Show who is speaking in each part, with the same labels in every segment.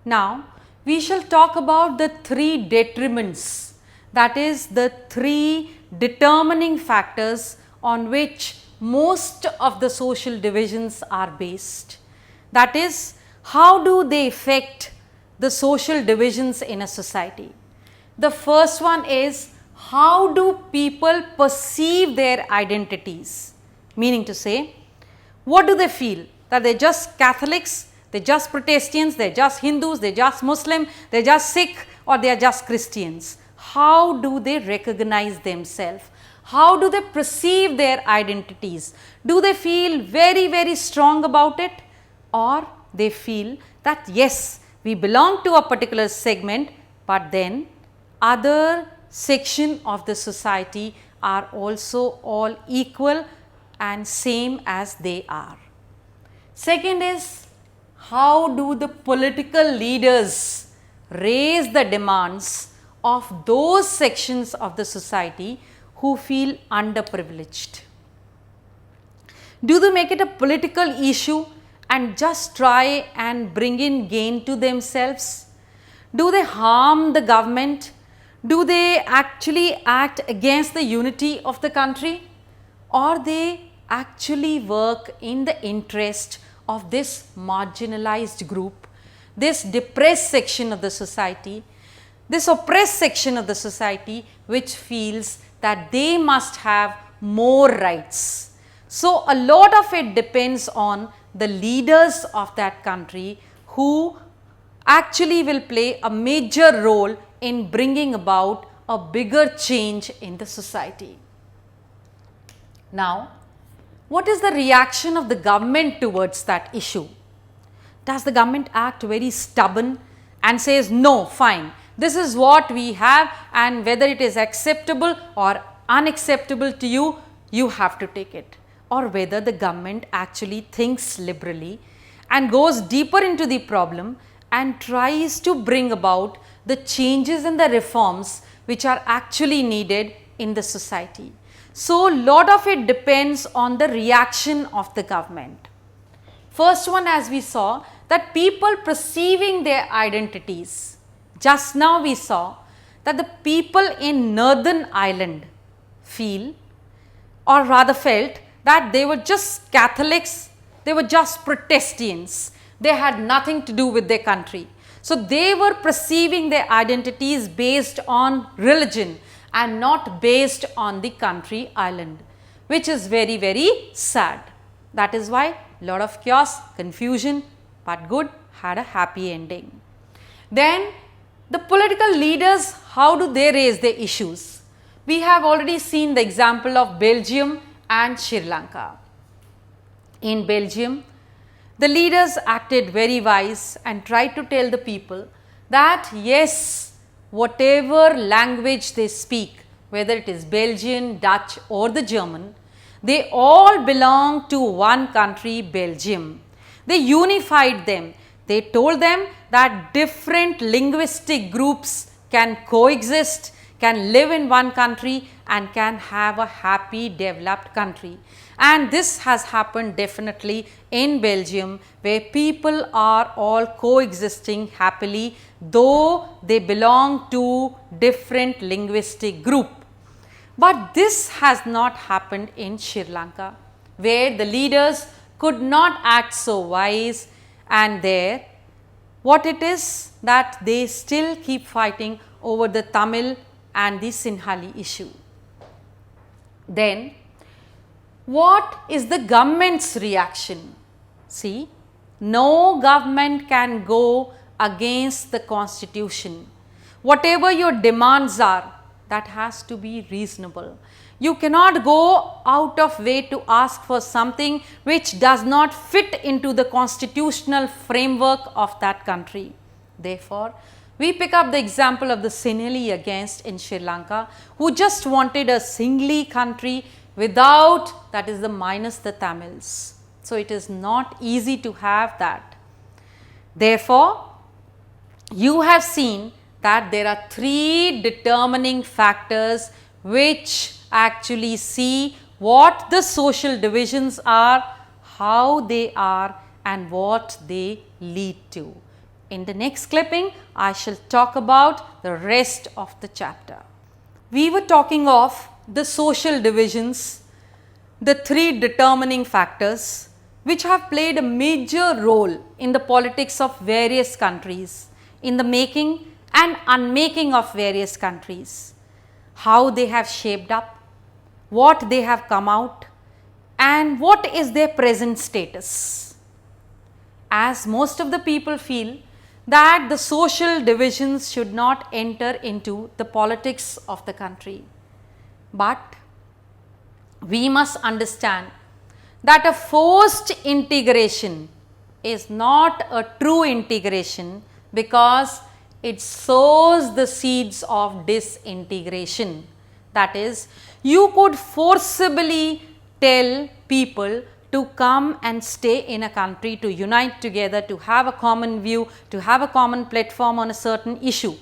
Speaker 1: Now, we shall talk about the three detriments, that is the three determining factors on which most of the social divisions are based. That is, how do they affect the social divisions in a society? The first one is, how do people perceive their identities? Meaning to say, what do they feel? That they are just Catholics, they are just Protestants, they are just Hindus, they are just Muslim, they are just Sikh, or they are just Christians. How do they recognize themselves? How do they perceive their identities? Do they feel very, very strong about it, or they feel that yes, we belong to a particular segment, but then other section of the society are also all equal and same as they are. Second is, how do the political leaders raise the demands of those sections of the society who feel underprivileged? Do they make it a political issue and just try and bring in gain to themselves? Do they harm the government? Do they actually act against the unity of the country, or they actually work in the interest of this marginalized group, this depressed section of the society, this oppressed section of the society which feels that they must have more rights? So, a lot of it depends on the leaders of that country who actually will play a major role in bringing about a bigger change in the society. Now, what is the reaction of the government towards that issue? Does the government act very stubborn and says, no, fine, this is what we have, and whether it is acceptable or unacceptable to you, you have to take it? Or whether the government actually thinks liberally and goes deeper into the problem and tries to bring about the changes and the reforms which are actually needed in the society. So, lot of it depends on the reaction of the government. First one, as we saw, that people perceiving their identities. Just now we saw that the people in Northern Ireland feel, or rather felt, that they were just Catholics, they were just Protestants, they had nothing to do with their country. So, they were perceiving their identities based on religion and not based on the country Ireland, which is very, very sad. That is why lot of chaos, confusion, but good, had a happy ending. Then the political leaders, how do they raise their issues? We have already seen the example of Belgium and Sri Lanka. In Belgium, the leaders acted very wise and tried to tell the people that yes, whatever language they speak, whether it is Belgian, Dutch or the German, they all belong to one country, Belgium. They unified them. They told them that different linguistic groups can coexist, can live in one country and can have a happy developed country. And this has happened definitely in Belgium, where people are all coexisting happily, though they belong to different linguistic group. But this has not happened in Sri Lanka, where the leaders could not act so wise, and there what it is that they still keep fighting over the Tamil and the Sinhali issue. Then what is the government's reaction? See, no government can go against the constitution. Whatever your demands are, that has to be reasonable. You cannot go out of way to ask for something which does not fit into the constitutional framework of that country. Therefore, we pick up the example of the Sinhali against in Sri Lanka, who just wanted a singly country without, that is the minus the Tamils. So, it is not easy to have that. Therefore, you have seen that there are three determining factors which actually see what the social divisions are, how they are and what they lead to. In the next clipping, I shall talk about the rest of the chapter. We were talking of the social divisions, the three determining factors which have played a major role in the politics of various countries, in the making and unmaking of various countries, how they have shaped up, what they have come out, and what is their present status. As most of the people feel that the social divisions should not enter into the politics of the country, but we must understand that a forced integration is not a true integration because it sows the seeds of disintegration. That is, you could forcibly tell people to come and stay in a country, to unite together, to have a common view, to have a common platform on a certain issue.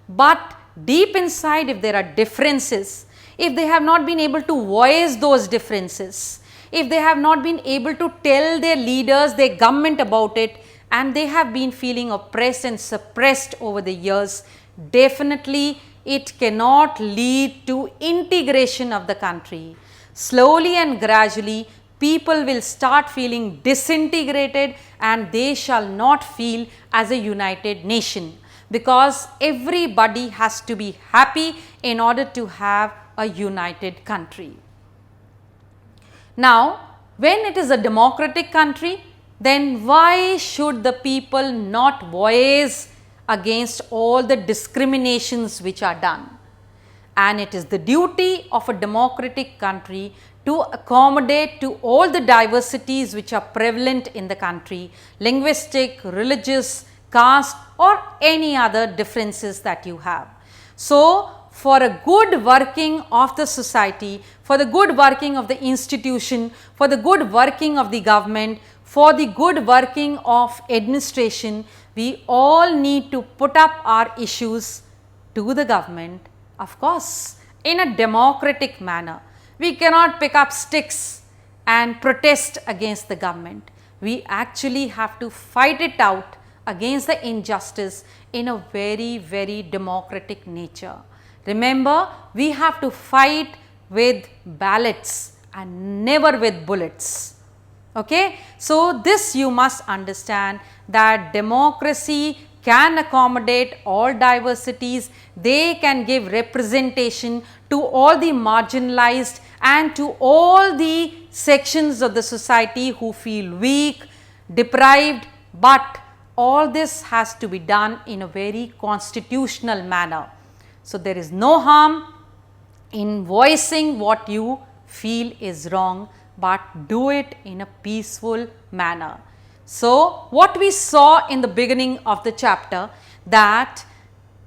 Speaker 1: But deep inside, if there are differences, if they have not been able to voice those differences, if they have not been able to tell their leaders, their government about it, and they have been feeling oppressed and suppressed over the years, definitely it cannot lead to integration of the country. Slowly and gradually, people will start feeling disintegrated and they shall not feel as a united nation, because everybody has to be happy in order to have a united country. Now, when it is a democratic country, then why should the people not voice against all the discriminations which are done? And it is the duty of a democratic country to accommodate to all the diversities which are prevalent in the country, linguistic, religious, caste, or any other differences that you have. So, for a good working of the society, for the good working of the institution, for the good working of the government, for the good working of administration, we all need to put up our issues to the government, of course, in a democratic manner. We cannot pick up sticks and protest against the government. We actually have to fight it out against the injustice in a very, very democratic nature. Remember, we have to fight with ballots and never with bullets. Okay? So, this you must understand, that democracy can accommodate all diversities, they can give representation to all the marginalized and to all the sections of the society who feel weak, deprived, but all this has to be done in a very constitutional manner. So, there is no harm in voicing what you feel is wrong, but do it in a peaceful manner. So, what we saw in the beginning of the chapter, that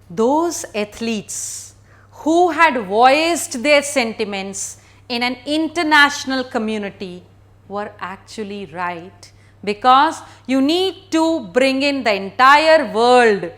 Speaker 1: those athletes who had voiced their sentiments in an international community were actually right, because you need to bring in the entire world,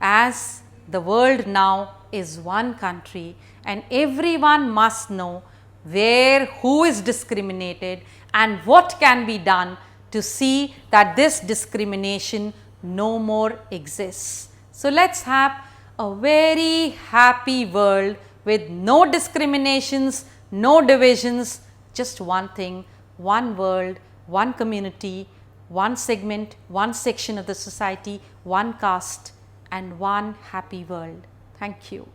Speaker 1: as the world now is one country and everyone must know where, who is discriminated and what can be done to see that this discrimination no more exists. So, let us have a very happy world with no discriminations, no divisions, just one thing, one world, one community, one segment, one section of the society, one caste, and one happy world. Thank you.